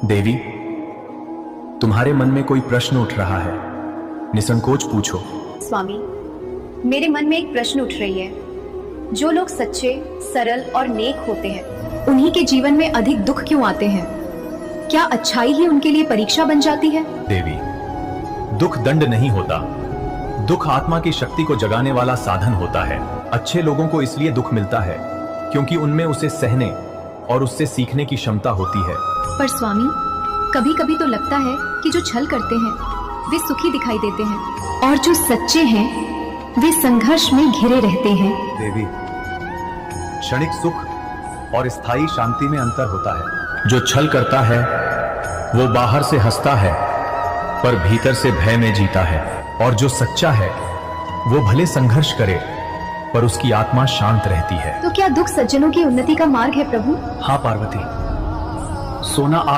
देवी, तुम्हारे मन में कोई प्रश्न उठ रहा है, निसंकोच पूछो। स्वामी, मेरे मन में एक प्रश्न उठ रही है। जो लोग सच्चे, सरल और नेक होते हैं, उन्हीं के जीवन में अधिक दुख क्यों आते हैं? क्या अच्छाई ही उनके लिए परीक्षा बन जाती है? देवी, दुख दंड नहीं होता। दुख आत्मा की शक्ति को जगाने वाला साधन होता है। अच्छे लोगों को इसलिए दुख मिलता है क्योंकि उनमें उसे सहने और उससे सीखने की क्षमता होती है। पर स्वामी, कभी कभी तो लगता है कि जो छल करते हैं वे सुखी दिखाई देते हैं और जो सच्चे हैं वे संघर्ष में घिरे रहते हैं। देवी, क्षणिक सुख और स्थायी शांति में अंतर होता है। जो छल करता है वो बाहर से हंसता है पर भीतर से भय में जीता है, और जो सच्चा है वो भले संघर्ष करे पर उसकी आत्मा शांत रहती है। तो क्या दुख सज्जनों की उन्नति का मार्ग है प्रभु? हाँ पार्वती, सोना